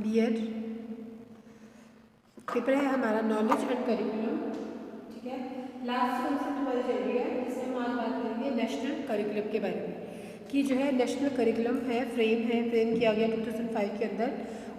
Dear paper है हमारा knowledge and curriculum, ठीक है। लास्ट कॉन्सेप्ट हमारी चल रही है जिसमें हम आज बात करेंगे नेशनल करिकुलम के बारे में कि जो है नेशनल करिकुलम है, फ्रेम किया गया 2005 के अंदर।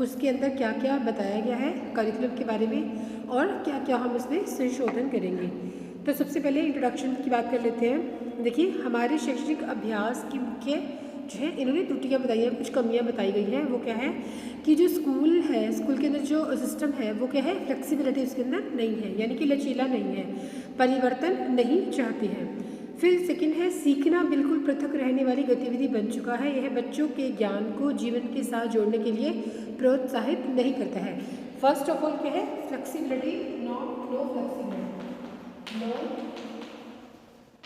उसके अंदर क्या क्या बताया गया है करिकुलम के बारे में और क्या क्या हम इसमें संशोधन करेंगे। तो सबसे पहले इंट्रोडक्शन की बात कर लेते हैं। देखिए, हमारे शैक्षणिक अभ्यास की मुख्य जो है इन्होंने त्रुटियाँ बताई हैं, कुछ कमियाँ बताई गई हैं। वो क्या है कि जो स्कूल है, स्कूल के अंदर जो सिस्टम है वो क्या है, फ्लेक्सिबिलिटी उसके अंदर नहीं है, यानी कि लचीला नहीं है, परिवर्तन नहीं चाहते हैं। फिर सेकंड है, सीखना बिल्कुल पृथक रहने वाली गतिविधि बन चुका है। यह बच्चों के ज्ञान को जीवन के साथ जोड़ने के लिए प्रोत्साहित नहीं करता है। फर्स्ट ऑफ ऑल क्या है, फ्लेक्सिबिलिटी, नो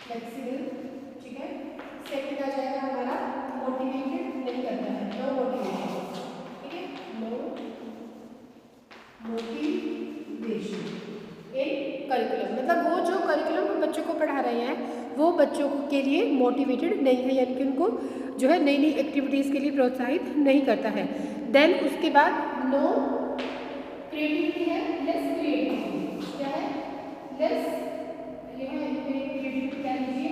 फ्लेक्सिबल, ठीक है। सेकंड आ जाएगा हमारा मोटिवेटेड नहीं करता है, नो मोटिवेशन, ठीक है, नो मोटिवेशन इन करिकुलम। मतलब वो जो करिकुलम बच्चों को पढ़ा रहे हैं वो बच्चों के लिए मोटिवेटेड नहीं है, यानी कि उनको जो है नई नई एक्टिविटीज़ के लिए प्रोत्साहित नहीं करता है। देन उसके बाद नो क्रिएटिविटी है, लेस क्रिएटिविटी, क्या है, लेस, ये है क्रिएटिविटी क्या लीजिए,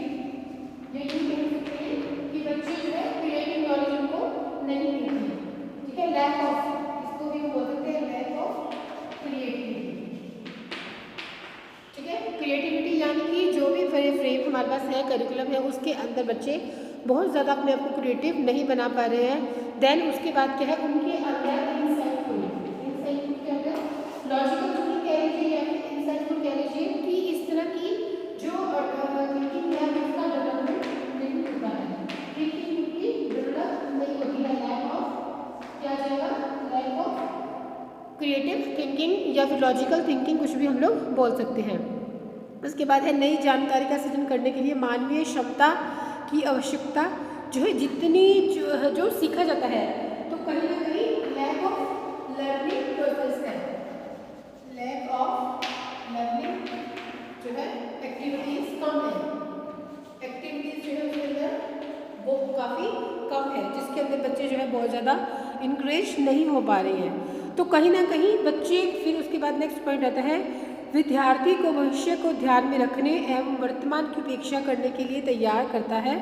ये यूँ कह सकते हैं कि बच्चे जो है क्रिएटिव नॉलेज उनको नहीं मिलती, ठीक है। लैक ऑफ, इसको भी बोल सकते हैं लैक ऑफ क्रिएटिविटी, ठीक है। क्रिएटिविटी यानी कि जो भी फ्रेम हमारे पास है, करिकुलम है, उसके अंदर बच्चे बहुत ज़्यादा अपने आप को क्रिएटिव नहीं बना पा रहे हैं। देन उसके बाद क्या है, उनके अंदर इंसाइटफुल क्या है, लॉजिकल थिंकिंग कह लीजिए या फिर इंसाइटफुल कह लीजिए, कि इस तरह की जो थिंकिंग है उसका डेवलपमेंट नहीं होता है, थिंकिंग उनकी डेवलप नहीं होती है। लैक ऑफ क्या आ जाएगा, लैक ऑफ क्रिएटिव थिंकिंग या फिर लॉजिकल थिंकिंग, कुछ भी हम लोग बोल सकते हैं। उसके बाद है नई जानकारी का सृजन करने के लिए मानवीय क्षमता की आवश्यकता जो है, जितनी जो सीखा जाता है, तो कहीं ना कहीं लैक ऑफ लर्निंग प्रोसेस है, लैक ऑफ लर्निंग जो है एक्टिविटीज कम है, एक्टिविटीज जो है उसके अंदर वो काफ़ी कम है, जिसके अंदर बच्चे जो है बहुत ज़्यादा इंकरेज नहीं हो पा रहे हैं। तो कहीं ना कहीं बच्चे, फिर उसके बाद नेक्स्ट पॉइंट आता है, विद्यार्थी को भविष्य को ध्यान में रखने एवं वर्तमान की उपेक्षा करने के लिए तैयार करता है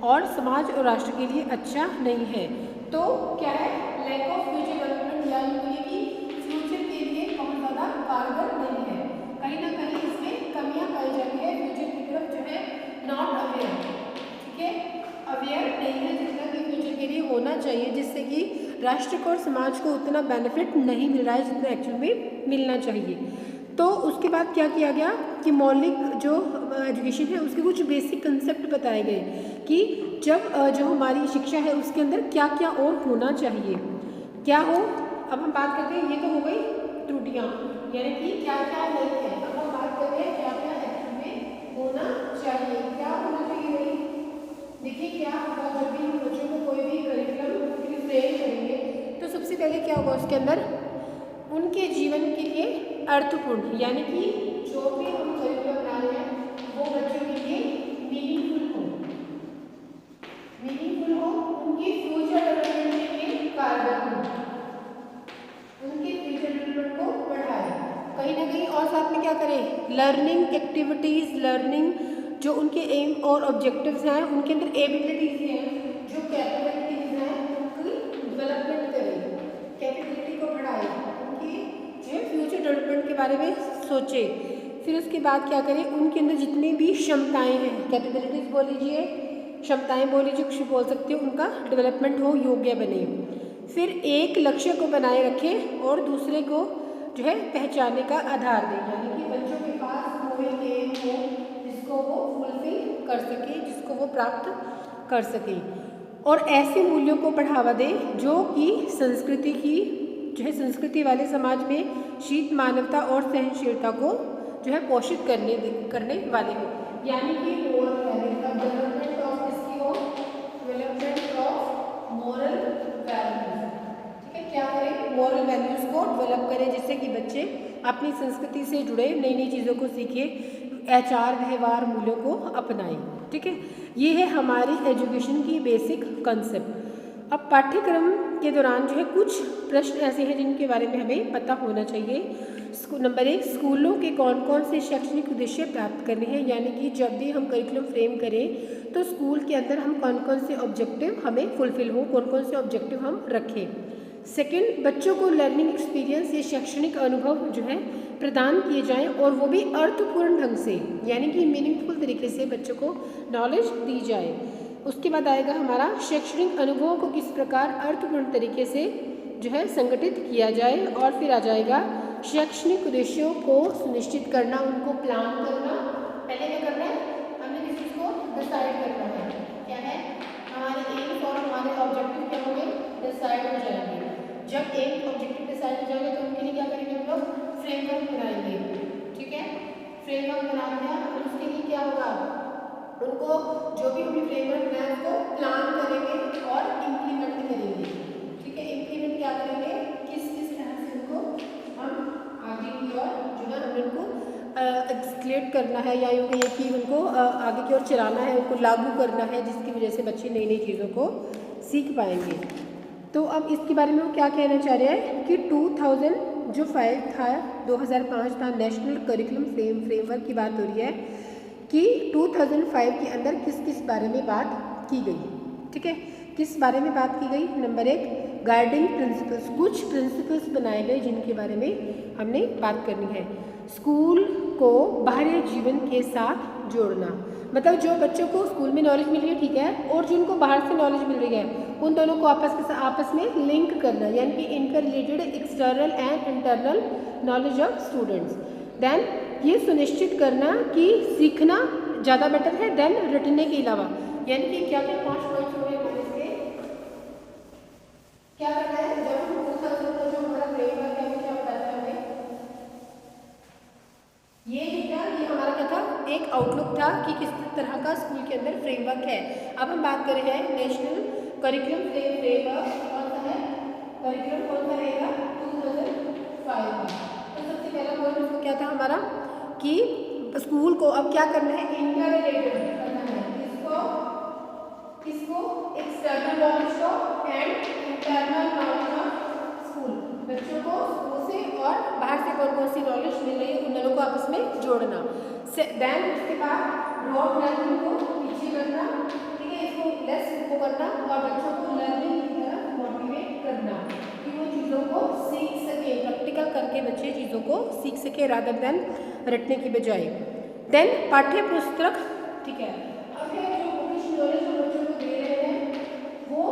और समाज और राष्ट्र के लिए अच्छा नहीं है। तो क्या है, लैक ऑफ फ्यूचर डेवलपमेंट, यानी कि फ्यूचर के लिए बहुत ज़्यादा कारगर नहीं है। कहीं ना कहीं इसमें कमियां पाई जाती है, फ्यूचर की तरफ जो है नॉट अवेयर, ठीक है, अवेयर नहीं है जितना कि फ्यूचर के लिए होना चाहिए, जिससे कि राष्ट्र को और समाज को उतना बेनिफिट नहीं मिल रहा है जितना एक्चुअल में मिलना चाहिए। तो उसके बाद क्या किया गया कि मौलिक जो एजुकेशन है उसके कुछ बेसिक कंसेप्ट बताए गए कि जब जो हमारी शिक्षा है उसके अंदर क्या क्या और होना चाहिए, क्या हो। अब हम बात करते हैं, ये तो हो गई त्रुटियाँ, यानी कि क्या क्या नहीं है। अब हम बात करते हैं क्या क्या एक्चुअल में होना चाहिए, क्या होना चाहिए भाई। देखिए, क्या होगा जब भी हम बच्चों को कोई भी करिकुलम फ्रेम करेंगे तो सबसे पहले क्या होगा, उसके अंदर उनके जीवन के लिए अर्थपूर्ण, यानी कि जो भी हम करिकुलम बना रहे हैं वो बच्चों के लिए मीनिंगफुल हो, उनकी फ्यूचर डेवलपमेंट के लिए कारगर हो, उनके फ्यूचर डेवलपमेंट को बढ़ाए कहीं ना कहीं। और साथ में क्या करें, लर्निंग एक्टिविटीज़, लर्निंग जो उनके एम और ऑब्जेक्टिव्स हैं, उनके अंदर एबिलिटीज हैं, जो कैपेबिलिटीज हैं उनकी डेवलपमेंट करें, कैपेबिलिटी को बढ़ाए, उनकी जो फ्यूचर डेवलपमेंट के बारे में सोचे। फिर उसके बाद क्या करें, उनके अंदर जितनी भी क्षमताएं हैं, कैपेबिलिटीज बोल लीजिए, क्षमताएं बोल लीजिए, कुछ बोल सकते हो, उनका डेवलपमेंट हो, योग्य बने। फिर एक लक्ष्य को बनाए रखें और दूसरे को जो है पहचानने का आधार दें, यानी कि बच्चों के पास कोई एम हो जिसको वो फुलफिल कर सके, जिसको वो प्राप्त कर सके, और ऐसे मूल्यों को बढ़ावा दें जो कि संस्कृति की जो है, संस्कृति वाले समाज में शीत मानवता और सहनशीलता को जो है पोषित करने वाले हो, यानी कि मोरल वैल्यू का डेवलपमेंट ऑफ इसकी हो, डेवलपमेंट ऑफ मोरल वैल्यूज, ठीक है। क्या करें, मोरल वैल्यूज को डेवलप करें जिससे कि बच्चे अपनी संस्कृति से जुड़े नई नई चीज़ों को सीखें, आचार व्यवहार मूल्यों को अपनाएं, ठीक है। ये है हमारी एजुकेशन की बेसिक कंसेप्ट। अब पाठ्यक्रम के दौरान जो है कुछ प्रश्न ऐसे हैं जिनके बारे में हमें पता होना चाहिए। नंबर 1, स्कूलों के कौन कौन से शैक्षणिक उद्देश्य प्राप्त करने हैं, यानी कि जब भी हम करिकुलम फ्रेम करें तो स्कूल के अंदर हम कौन कौन से ऑब्जेक्टिव हमें फुलफिल हो, कौन कौन से ऑब्जेक्टिव हम रखें। सेकंड, बच्चों को लर्निंग एक्सपीरियंस या शैक्षणिक अनुभव जो है प्रदान किए जाएं और वो भी अर्थपूर्ण ढंग से, यानी कि मीनिंगफुल तरीके से बच्चों को नॉलेज दी जाए। उसके बाद आएगा हमारा शैक्षणिक अनुभवों को किस प्रकार अर्थपूर्ण तरीके से जो है संगठित किया जाए। और फिर आ जाएगा शैक्षणिक उद्देश्यों को सुनिश्चित करना, उनको प्लान करना। पहले क्या करना है, हमने किस चीज़ को डिसाइड करना है, क्या है हमारे एम्स और हमारे ऑब्जेक्टिव क्या होंगे, डिसाइड हो जाएंगे। जब एक ऑब्जेक्टिव डिसाइड हो जाएगा तो उनके लिए क्या करेंगे हम लोग, फ्रेमवर्क बनाएंगे। ठीक है, फ्रेमवर्क बना दिया और उसके लिए क्या होगा, उनको जो भी हमने फ्रेमवर्क बनाया उसको प्लान करेंगे और इम्प्लीमेंट करेंगे। ठीक है, इम्प्लीमेंट क्या करेंगे, किस किस तरह से उनको हम आगे की ओर जो है हमें उनको एक्सक्लेट करना है, या यूँ कहिए कि उनको आगे की ओर चलाना है, उनको लागू करना है, जिसकी वजह से बच्चे नई नई चीज़ों को सीख पाएंगे। तो अब इसके बारे में वो क्या कहना चाह रहे हैं कि 2005 था, 2005 था, नेशनल करिकुलम फ्रेमवर्क की बात हो रही है कि 2005 के अंदर किस किस बारे में बात की गई। ठीक है, किस बारे में बात की गई। नंबर 1, गाइडिंग प्रिंसिपल्स, कुछ प्रिंसिपल्स बनाए गए जिनके बारे में हमने बात करनी है। स्कूल को बाहरी जीवन के साथ जोड़ना, मतलब जो बच्चों को स्कूल में नॉलेज मिल रही है, ठीक है, और जिनको बाहर से नॉलेज मिल रही है उन दोनों को आपस में लिंक करना, यानी कि इनका related external and internal knowledge of students. Then ये सुनिश्चित करना कि सीखना ज़्यादा बेटर है देन रटने के अलावा, यानी कि क्या क्या 5 पॉइंट्स हो गए हमारे इसके। क्या करना है, जब हम जो हमारा फ्रेमवर्क है वो क्या बताता है हमें, ये हमारा क्या था, एक आउटलुक था कि किस तरह का स्कूल के अंदर फ्रेमवर्क है। अब हम बात कर रहे हैं नेशनल करिकुलम फ्रेमवर्क, कौन सा है करिकुलम, कौन सा रहेगा 2005 का। तो सबसे पहला पॉइंट उसको क्या था हमारा कि स्कूल को अब क्या करना है, इंटर रिलेटेड करना है, किसको एक्सटर्नल नॉलेज को and internal knowledge of school, बच्चों को स्कूल से और बाहर से कौन कौन सी नॉलेज मिल रही है उन दोनों को आपस में जोड़ना। देन उसके बाद रोड लर्निंग को पीछे करना, ठीक है, इसको लेस को करना और बच्चों को लर्निंग की तरफ मोटिवेट करना कि वो चीज़ों को सीख सके, प्रैक्टिकल करके बच्चे चीज़ों को सीख सके रादर देन रटने की बजाय। देन पाठ्य पुस्तक, ठीक है, अब जो बुकिश नॉलेज हम बच्चों को दे रहे हैं वो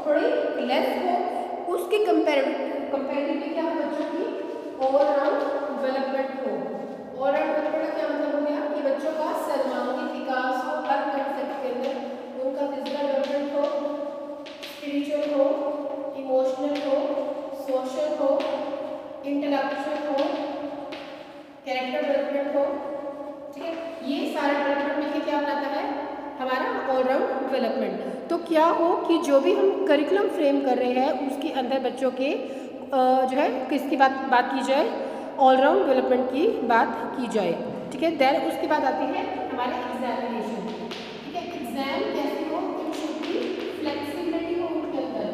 थोड़ी लेस हो, उसके कंपेरेटिवली क्या बच्चों की ओवरऑल डेवलपमेंट हो। ओवरऑल डेवलपमेंट का क्या मतलब हो गया कि बच्चों का सर्वांगीण विकास हो, हर कंसेप्ट के अंदर उनका फिजिकल डेवलपमेंट हो, स्पिरिचुअल हो, इमोशनल हो, सोशल हो, इंटेलेक्चुअल हो, कैरेक्टर डेवलपमेंट हो। ठीक है, ये सारा डेवलपमेंट मिलकर क्या बनाता है हमारा ऑलराउंड डेवलपमेंट। तो क्या हो कि जो भी हम करिकुलम फ्रेम कर रहे हैं उसके अंदर बच्चों के जो है किसकी बात की जाए, ऑलराउंड डेवलपमेंट की बात की जाए। ठीक है, देन उसके बाद आती है हमारे एग्जामिनेशन। ठीक है, एग्जाम कैसे हो, फ्लेक्सिबिलिटी हो उनके अंदर।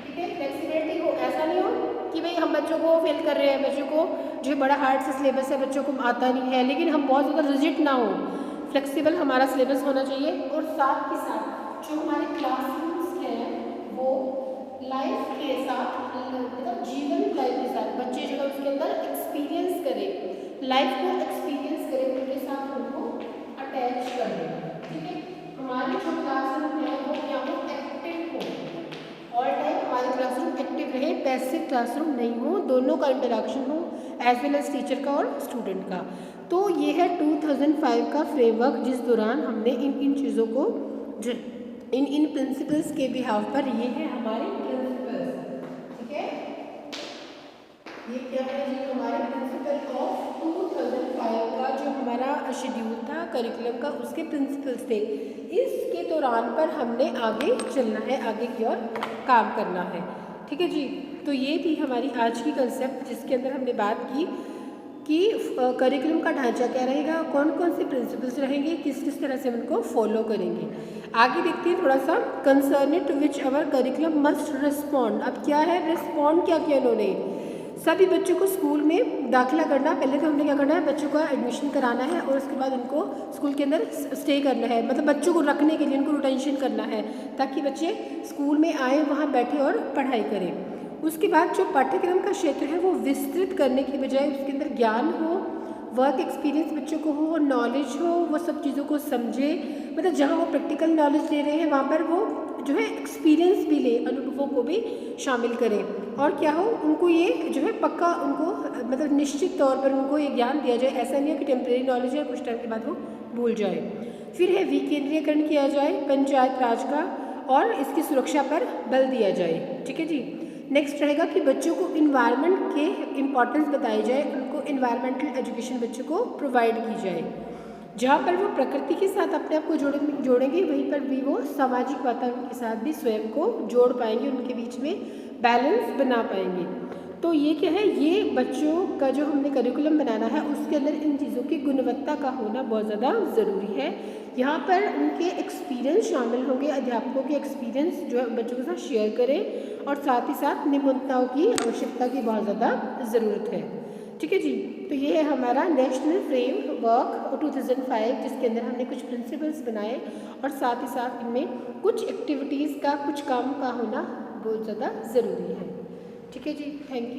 ठीक है, फ्लेक्सिबिलिटी हो, ऐसा नहीं हो कि भाई हम बच्चों को फेल कर रहे हैं, बच्चों को जो बड़ा हार्ड से सिलेबस है बच्चों को आता नहीं है, लेकिन हम बहुत ज़्यादा रिजिड ना हो, फ्लेक्सिबल हमारा सिलेबस होना चाहिए। और साथ के साथ जो हमारे क्लासरूम्स हैं वो लाइफ के साथ, मतलब जीवन लाइफ के साथ बच्चे जो है उसके अंदर एक्सपीरियंस करें, लाइफ को एक्सपीरियंस करें, उनके साथ उनको अटैच करें। ठीक है, हमारे जो क्लासरूम है वो क्या हो, एक्टिव हो, ऑल टाइम हमारे क्लासरूम एक्टिव रहे, पैसिव क्लासरूम नहीं हो, दोनों का इंटरेक्शन हो एज वेल एज टीचर का और स्टूडेंट का। तो ये है 2005 का फ्रेमवर्क जिस दौरान हमने इन चीज़ों को इन प्रिंसिपल्स के बिहाव पर, ये है हमारे प्रिंसिपल्स। ठीक है, ये क्या है जी, हमारे प्रिंसिपल ऑफ 2005 का जो हमारा शेड्यूल था करिकुलम का, उसके प्रिंसिपल्स थे। इसके दौरान पर हमने आगे चलना है, आगे की ओर काम करना है। ठीक है जी, तो ये थी हमारी आज की कंसेप्ट जिसके अंदर हमने बात की कि करिकुलम का ढांचा क्या रहेगा, कौन कौन से प्रिंसिपल्स रहेंगे, किस किस तरह से हम उनको फॉलो करेंगे। आगे देखते हैं थोड़ा सा, concern to which our curriculum must respond. अब क्या है, रिस्पॉन्ड क्या किया उन्होंने, सभी बच्चों को स्कूल में दाखिला करना, पहले तो हमने क्या करना है, बच्चों का एडमिशन कराना है और उसके बाद उनको स्कूल के अंदर स्टे करना है, मतलब बच्चों को रखने के लिए उनको रिटेंशन करना है ताकि बच्चे स्कूल में आए, वहाँ बैठे और पढ़ाई करें। उसके बाद जो पाठ्यक्रम का क्षेत्र है वो विस्तृत करने की बजाय उसके अंदर ज्ञान हो, वर्क एक्सपीरियंस बच्चों को हो, नॉलेज हो, वो सब चीज़ों को समझे, मतलब जहाँ वो प्रैक्टिकल नॉलेज ले रहे हैं वहाँ पर वो जो है एक्सपीरियंस भी ले, अनुभवों को भी शामिल करें। और क्या हो, उनको ये जो है पक्का उनको मतलब निश्चित तौर पर उनको ये ज्ञान दिया जाए, ऐसा नहीं है कि टेम्परेरी नॉलेज है कुछ टाइम के बाद वो भूल जाए। फिर है विकेंद्रीयकरण किया जाए पंचायत राज का और इसकी सुरक्षा पर बल दिया जाए। ठीक है जी। नेक्स्ट रहेगा कि बच्चों को इन्वायरमेंट के इम्पॉर्टेंस बताई जाए, उनको इन्वायरमेंटल एजुकेशन बच्चों को प्रोवाइड की जाए। जहाँ पर वो प्रकृति के साथ अपने आप को जोड़ेंगे वहीं पर भी वो सामाजिक वातावरण के साथ भी स्वयं को जोड़ पाएंगे, उनके बीच में बैलेंस बना पाएंगे। तो ये क्या है, ये बच्चों का जो हमने करिकुलम बनाना है उसके अंदर इन चीज़ों की गुणवत्ता का होना बहुत ज़्यादा ज़रूरी है। यहाँ पर उनके एक्सपीरियंस शामिल होंगे, अध्यापकों के एक्सपीरियंस जो है बच्चों के साथ शेयर करें और साथ ही साथ निपुणताओं की आवश्यकता की बहुत ज़्यादा ज़रूरत है। ठीक है जी। तो ये है हमारा नेशनल फ्रेमवर्क 2005 जिसके अंदर हमने कुछ प्रिंसिपल्स बनाए और साथ ही साथ इनमें कुछ एक्टिविटीज़ का, कुछ काम का होना बहुत ज़्यादा ज़रूरी है। ठीक है जी, थैंक यू।